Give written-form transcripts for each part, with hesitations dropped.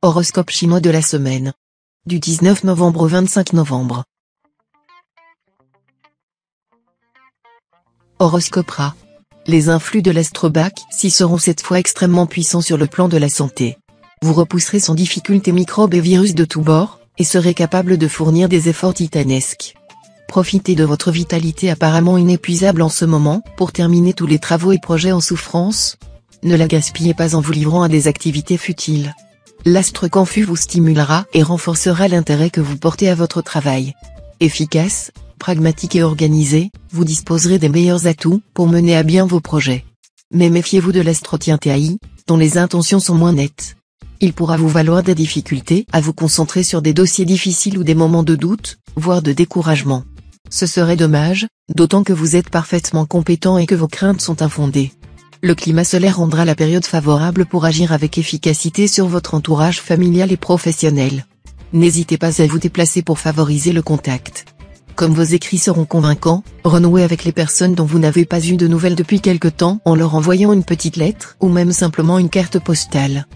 Horoscope chinois de la semaine. Du 19 novembre au 25 novembre. Horoscope Ra. Les influx de l'astrobac-6 seront cette fois extrêmement puissants sur le plan de la santé. Vous repousserez sans difficulté microbes et virus de tous bords, et serez capable de fournir des efforts titanesques. Profitez de votre vitalité apparemment inépuisable en ce moment, pour terminer tous les travaux et projets en souffrance. Ne la gaspillez pas en vous livrant à des activités futiles. L'astre confus vous stimulera et renforcera l'intérêt que vous portez à votre travail. Efficace, pragmatique et organisé, vous disposerez des meilleurs atouts pour mener à bien vos projets. Mais méfiez-vous de l'astro-Tian-Tai, dont les intentions sont moins nettes. Il pourra vous valoir des difficultés à vous concentrer sur des dossiers difficiles ou des moments de doute, voire de découragement. Ce serait dommage, d'autant que vous êtes parfaitement compétent et que vos craintes sont infondées. Le climat solaire rendra la période favorable pour agir avec efficacité sur votre entourage familial et professionnel. N'hésitez pas à vous déplacer pour favoriser le contact. Comme vos écrits seront convaincants, renouez avec les personnes dont vous n'avez pas eu de nouvelles depuis quelque temps en leur envoyant une petite lettre ou même simplement une carte postale.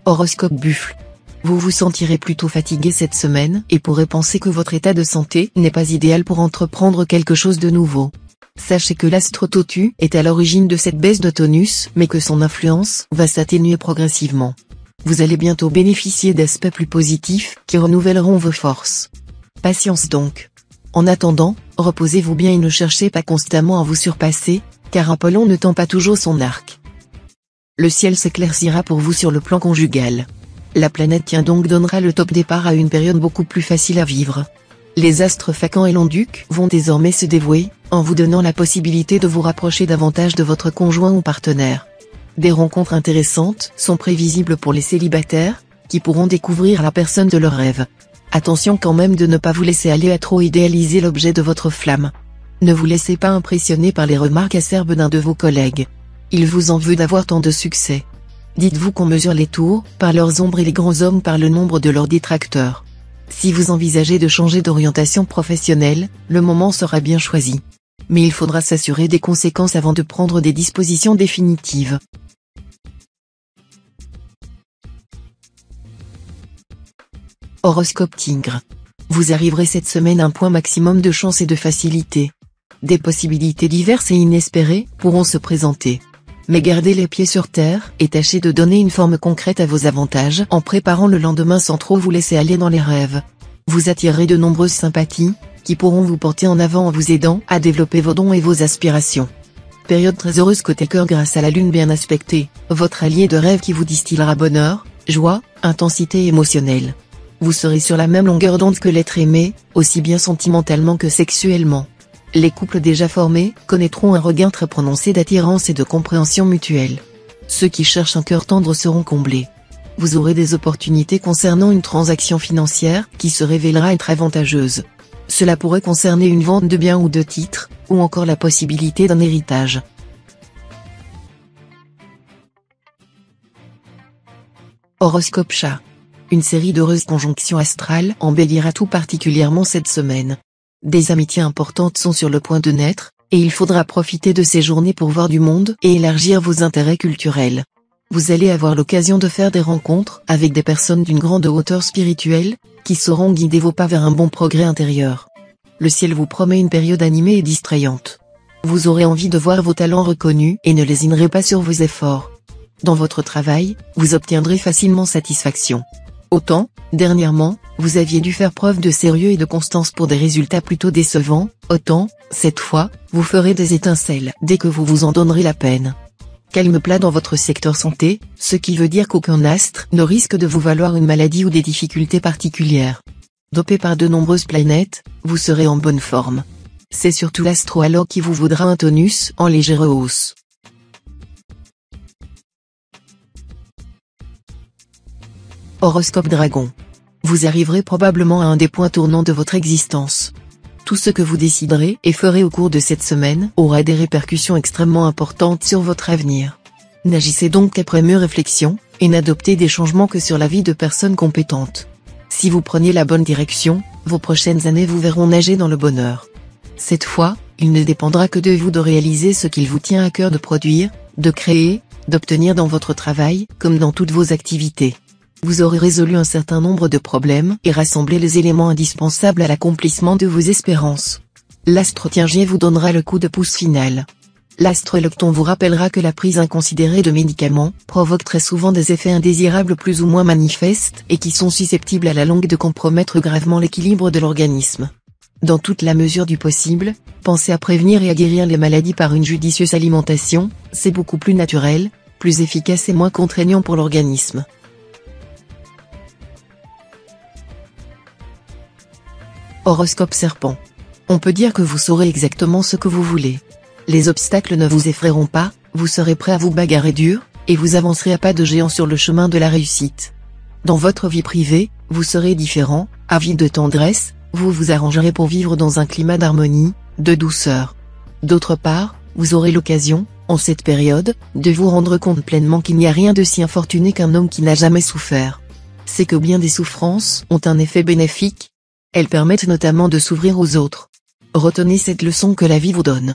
Horoscope Buffle. Vous vous sentirez plutôt fatigué cette semaine et pourrez penser que votre état de santé n'est pas idéal pour entreprendre quelque chose de nouveau. Sachez que l'astre Totu est à l'origine de cette baisse de tonus mais que son influence va s'atténuer progressivement. Vous allez bientôt bénéficier d'aspects plus positifs qui renouvelleront vos forces. Patience donc. En attendant, reposez-vous bien et ne cherchez pas constamment à vous surpasser, car Apollon ne tend pas toujours son arc. Le ciel s'éclaircira pour vous sur le plan conjugal. La planète Tian donc donnera le top départ à une période beaucoup plus facile à vivre. Les astres Facan et Landuc vont désormais se dévouer, en vous donnant la possibilité de vous rapprocher davantage de votre conjoint ou partenaire. Des rencontres intéressantes sont prévisibles pour les célibataires, qui pourront découvrir la personne de leurs rêves. Attention quand même de ne pas vous laisser aller à trop idéaliser l'objet de votre flamme. Ne vous laissez pas impressionner par les remarques acerbes d'un de vos collègues. Il vous en veut d'avoir tant de succès. Dites-vous qu'on mesure les tours par leurs ombres et les grands hommes par le nombre de leurs détracteurs. Si vous envisagez de changer d'orientation professionnelle, le moment sera bien choisi. Mais il faudra s'assurer des conséquences avant de prendre des dispositions définitives. Horoscope Tigre. Vous arriverez cette semaine à un point maximum de chance et de facilité. Des possibilités diverses et inespérées pourront se présenter. Mais gardez les pieds sur terre et tâchez de donner une forme concrète à vos avantages en préparant le lendemain sans trop vous laisser aller dans les rêves. Vous attirerez de nombreuses sympathies, qui pourront vous porter en avant en vous aidant à développer vos dons et vos aspirations. Période très heureuse côté cœur grâce à la lune bien aspectée, votre allié de rêve qui vous distillera bonheur, joie, intensité émotionnelle. Vous serez sur la même longueur d'onde que l'être aimé, aussi bien sentimentalement que sexuellement. Les couples déjà formés connaîtront un regain très prononcé d'attirance et de compréhension mutuelle. Ceux qui cherchent un cœur tendre seront comblés. Vous aurez des opportunités concernant une transaction financière qui se révélera être avantageuse. Cela pourrait concerner une vente de biens ou de titres, ou encore la possibilité d'un héritage. Horoscope Chat. Une série d'heureuses conjonctions astrales embellira tout particulièrement cette semaine. Des amitiés importantes sont sur le point de naître, et il faudra profiter de ces journées pour voir du monde et élargir vos intérêts culturels. Vous allez avoir l'occasion de faire des rencontres avec des personnes d'une grande hauteur spirituelle, qui sauront guider vos pas vers un bon progrès intérieur. Le ciel vous promet une période animée et distrayante. Vous aurez envie de voir vos talents reconnus et ne lésinerez pas sur vos efforts. Dans votre travail, vous obtiendrez facilement satisfaction. Autant, dernièrement, vous aviez dû faire preuve de sérieux et de constance pour des résultats plutôt décevants, autant, cette fois, vous ferez des étincelles dès que vous vous en donnerez la peine. Calme plat dans votre secteur santé, ce qui veut dire qu'aucun astre ne risque de vous valoir une maladie ou des difficultés particulières. Dopé par de nombreuses planètes, vous serez en bonne forme. C'est surtout l'astro alors qui vous vaudra un tonus en légère hausse. Horoscope Dragon. Vous arriverez probablement à un des points tournants de votre existence. Tout ce que vous déciderez et ferez au cours de cette semaine aura des répercussions extrêmement importantes sur votre avenir. N'agissez donc qu'après mûre réflexion, et n'adoptez des changements que sur l'avis de personnes compétentes. Si vous prenez la bonne direction, vos prochaines années vous verront nager dans le bonheur. Cette fois, il ne dépendra que de vous de réaliser ce qu'il vous tient à cœur de produire, de créer, d'obtenir dans votre travail, comme dans toutes vos activités. Vous aurez résolu un certain nombre de problèmes et rassemblé les éléments indispensables à l'accomplissement de vos espérances. L'astre Tiergé vous donnera le coup de pouce final. L'astre Lecton vous rappellera que la prise inconsidérée de médicaments provoque très souvent des effets indésirables plus ou moins manifestes et qui sont susceptibles à la longue de compromettre gravement l'équilibre de l'organisme. Dans toute la mesure du possible, pensez à prévenir et à guérir les maladies par une judicieuse alimentation, c'est beaucoup plus naturel, plus efficace et moins contraignant pour l'organisme. Horoscope Serpent. On peut dire que vous saurez exactement ce que vous voulez. Les obstacles ne vous effraieront pas, vous serez prêt à vous bagarrer dur, et vous avancerez à pas de géant sur le chemin de la réussite. Dans votre vie privée, vous serez différent, avide de tendresse, vous vous arrangerez pour vivre dans un climat d'harmonie, de douceur. D'autre part, vous aurez l'occasion, en cette période, de vous rendre compte pleinement qu'il n'y a rien de si infortuné qu'un homme qui n'a jamais souffert. C'est que bien des souffrances ont un effet bénéfique. Elles permettent notamment de s'ouvrir aux autres. Retenez cette leçon que la vie vous donne.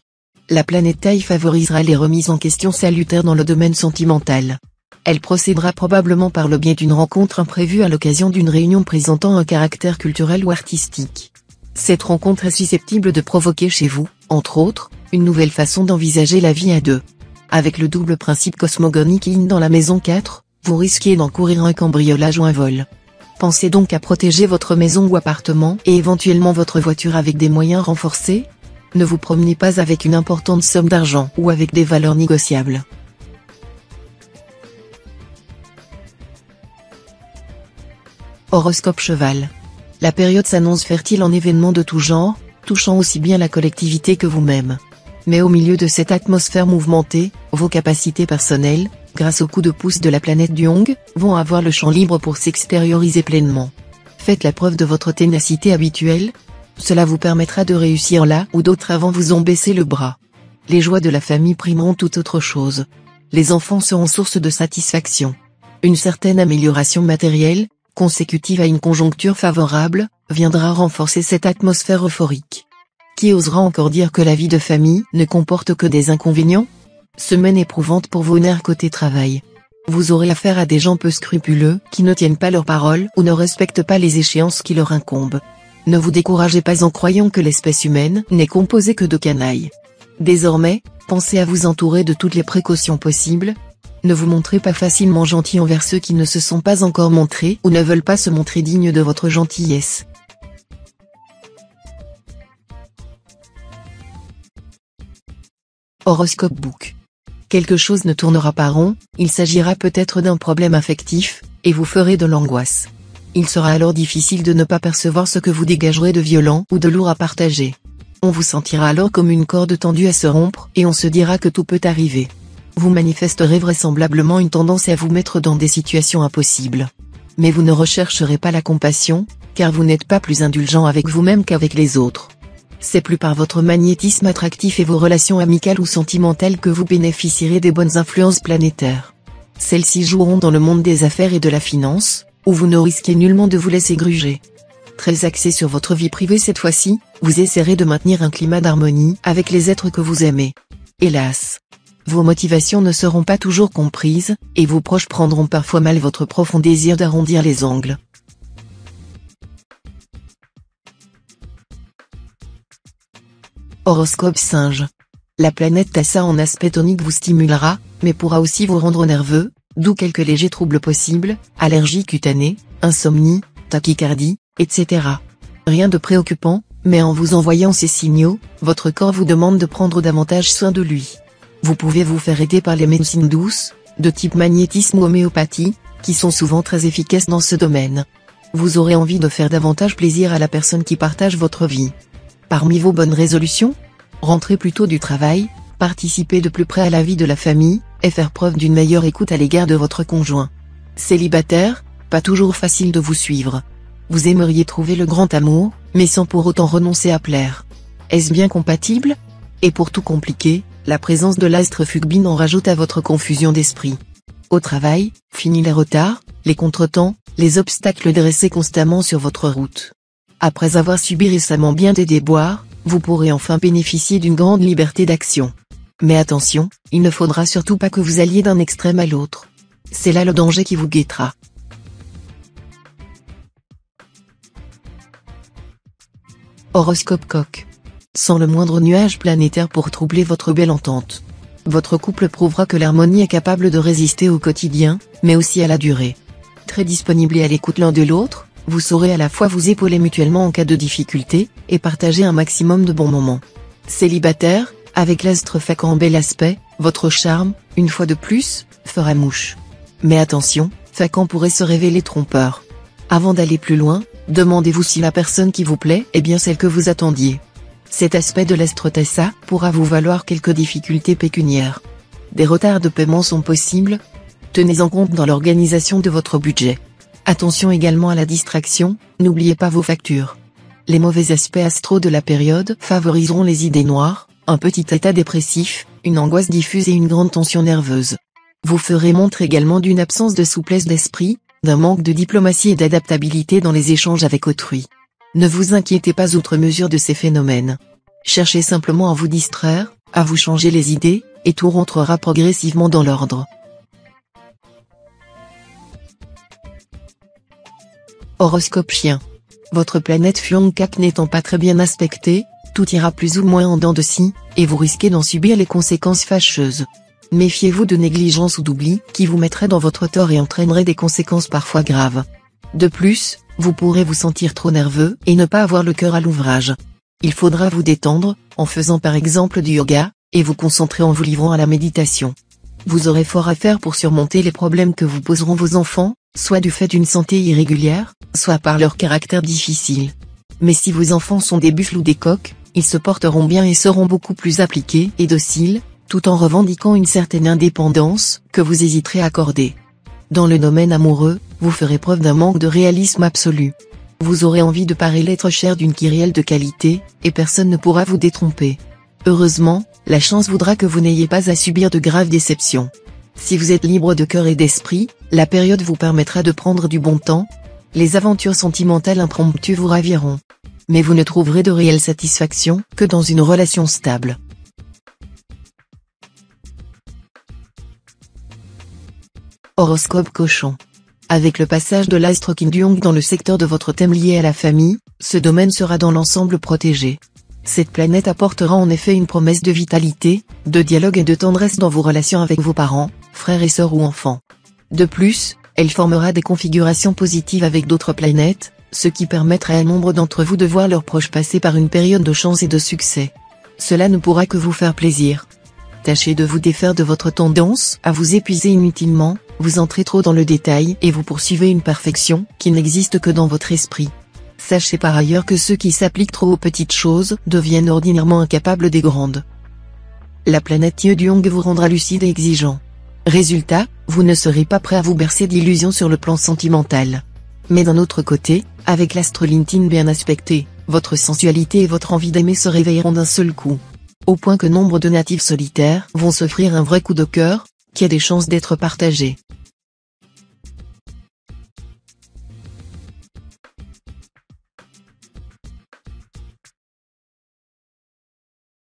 La planète Taille favorisera les remises en question salutaires dans le domaine sentimental. Elle procédera probablement par le biais d'une rencontre imprévue à l'occasion d'une réunion présentant un caractère culturel ou artistique. Cette rencontre est susceptible de provoquer chez vous, entre autres, une nouvelle façon d'envisager la vie à deux. Avec le double principe cosmogonique in dans la maison 4, vous risquez d'encourir un cambriolage ou un vol. Pensez donc à protéger votre maison ou appartement et éventuellement votre voiture avec des moyens renforcés. Ne vous promenez pas avec une importante somme d'argent ou avec des valeurs négociables. Horoscope Cheval. La période s'annonce fertile en événements de tout genre, touchant aussi bien la collectivité que vous-même. Mais au milieu de cette atmosphère mouvementée, vos capacités personnelles, grâce au coup de pouce de la planète Diong, vont avoir le champ libre pour s'extérioriser pleinement. Faites la preuve de votre ténacité habituelle. Cela vous permettra de réussir là où d'autres avant vous ont baissé le bras. Les joies de la famille primeront toute autre chose. Les enfants seront source de satisfaction. Une certaine amélioration matérielle, consécutive à une conjoncture favorable, viendra renforcer cette atmosphère euphorique. Qui osera encore dire que la vie de famille ne comporte que des inconvénients ? Semaine éprouvante pour vos nerfs côté travail. Vous aurez affaire à des gens peu scrupuleux qui ne tiennent pas leurs paroles ou ne respectent pas les échéances qui leur incombent. Ne vous découragez pas en croyant que l'espèce humaine n'est composée que de canailles. Désormais, pensez à vous entourer de toutes les précautions possibles. Ne vous montrez pas facilement gentil envers ceux qui ne se sont pas encore montrés ou ne veulent pas se montrer dignes de votre gentillesse. Horoscope Book. Quelque chose ne tournera pas rond, il s'agira peut-être d'un problème affectif, et vous ferez de l'angoisse. Il sera alors difficile de ne pas percevoir ce que vous dégagerez de violent ou de lourd à partager. On vous sentira alors comme une corde tendue à se rompre et on se dira que tout peut arriver. Vous manifesterez vraisemblablement une tendance à vous mettre dans des situations impossibles. Mais vous ne rechercherez pas la compassion, car vous n'êtes pas plus indulgent avec vous-même qu'avec les autres. C'est plus par votre magnétisme attractif et vos relations amicales ou sentimentales que vous bénéficierez des bonnes influences planétaires. Celles-ci joueront dans le monde des affaires et de la finance, où vous ne risquez nullement de vous laisser gruger. Très axé sur votre vie privée cette fois-ci, vous essaierez de maintenir un climat d'harmonie avec les êtres que vous aimez. Hélas, vos motivations ne seront pas toujours comprises, et vos proches prendront parfois mal votre profond désir d'arrondir les angles. Horoscope Singe. La planète Tassa en aspect tonique vous stimulera, mais pourra aussi vous rendre nerveux, d'où quelques légers troubles possibles, allergies cutanées, insomnie, tachycardie, etc. Rien de préoccupant, mais en vous envoyant ces signaux, votre corps vous demande de prendre davantage soin de lui. Vous pouvez vous faire aider par les médecines douces, de type magnétisme ou homéopathie, qui sont souvent très efficaces dans ce domaine. Vous aurez envie de faire davantage plaisir à la personne qui partage votre vie. Parmi vos bonnes résolutions, rentrer plus tôt du travail, participer de plus près à la vie de la famille, et faire preuve d'une meilleure écoute à l'égard de votre conjoint. Célibataire, pas toujours facile de vous suivre. Vous aimeriez trouver le grand amour, mais sans pour autant renoncer à plaire. Est-ce bien compatible ? Et pour tout compliquer, la présence de l'astre Fugbin en rajoute à votre confusion d'esprit. Au travail, fini les retards, les contretemps, les obstacles dressés constamment sur votre route. Après avoir subi récemment bien des déboires, vous pourrez enfin bénéficier d'une grande liberté d'action. Mais attention, il ne faudra surtout pas que vous alliez d'un extrême à l'autre. C'est là le danger qui vous guettera. Horoscope Coq. Sans le moindre nuage planétaire pour troubler votre belle entente. Votre couple prouvera que l'harmonie est capable de résister au quotidien, mais aussi à la durée. Très disponible et à l'écoute l'un de l'autre, vous saurez à la fois vous épauler mutuellement en cas de difficulté, et partager un maximum de bons moments. Célibataire, avec l'astre Phaque en bel aspect, votre charme, une fois de plus, fera mouche. Mais attention, Phaque pourrait se révéler trompeur. Avant d'aller plus loin, demandez-vous si la personne qui vous plaît est bien celle que vous attendiez. Cet aspect de l'astre Tessa pourra vous valoir quelques difficultés pécuniaires. Des retards de paiement sont possibles. Tenez-en compte dans l'organisation de votre budget. Attention également à la distraction, n'oubliez pas vos factures. Les mauvais aspects astro de la période favoriseront les idées noires, un petit état dépressif, une angoisse diffuse et une grande tension nerveuse. Vous ferez montre également d'une absence de souplesse d'esprit, d'un manque de diplomatie et d'adaptabilité dans les échanges avec autrui. Ne vous inquiétez pas outre mesure de ces phénomènes. Cherchez simplement à vous distraire, à vous changer les idées, et tout rentrera progressivement dans l'ordre. Horoscope Chien. Votre planète Fuangcap n'étant pas très bien aspectée, tout ira plus ou moins en dents de scie, et vous risquez d'en subir les conséquences fâcheuses. Méfiez-vous de négligence ou d'oubli qui vous mettrait dans votre tort et entraînerait des conséquences parfois graves. De plus, vous pourrez vous sentir trop nerveux et ne pas avoir le cœur à l'ouvrage. Il faudra vous détendre, en faisant par exemple du yoga, et vous concentrer en vous livrant à la méditation. Vous aurez fort à faire pour surmonter les problèmes que vous poseront vos enfants, soit du fait d'une santé irrégulière, soit par leur caractère difficile. Mais si vos enfants sont des buffles ou des coqs, ils se porteront bien et seront beaucoup plus appliqués et dociles, tout en revendiquant une certaine indépendance que vous hésiterez à accorder. Dans le domaine amoureux, vous ferez preuve d'un manque de réalisme absolu. Vous aurez envie de parer l'être cher d'une kyrielle de qualité, et personne ne pourra vous détromper. Heureusement, la chance voudra que vous n'ayez pas à subir de graves déceptions. Si vous êtes libre de cœur et d'esprit, la période vous permettra de prendre du bon temps. Les aventures sentimentales impromptues vous raviront. Mais vous ne trouverez de réelle satisfaction que dans une relation stable. Horoscope Cochon. Avec le passage de l'astre Kin Duong dans le secteur de votre thème lié à la famille, ce domaine sera dans l'ensemble protégé. Cette planète apportera en effet une promesse de vitalité, de dialogue et de tendresse dans vos relations avec vos parents, frères et sœurs ou enfants. De plus, elle formera des configurations positives avec d'autres planètes, ce qui permettra à nombre d'entre vous de voir leurs proches passer par une période de chance et de succès. Cela ne pourra que vous faire plaisir. Tâchez de vous défaire de votre tendance à vous épuiser inutilement, vous entrez trop dans le détail et vous poursuivez une perfection qui n'existe que dans votre esprit. Sachez par ailleurs que ceux qui s'appliquent trop aux petites choses deviennent ordinairement incapables des grandes. La planète Yeduong vous rendra lucide et exigeant. Résultat, vous ne serez pas prêt à vous bercer d'illusions sur le plan sentimental. Mais d'un autre côté, avec l'astre Lintin bien aspecté, votre sensualité et votre envie d'aimer se réveilleront d'un seul coup. Au point que nombre de natifs solitaires vont s'offrir un vrai coup de cœur, qui a des chances d'être partagé.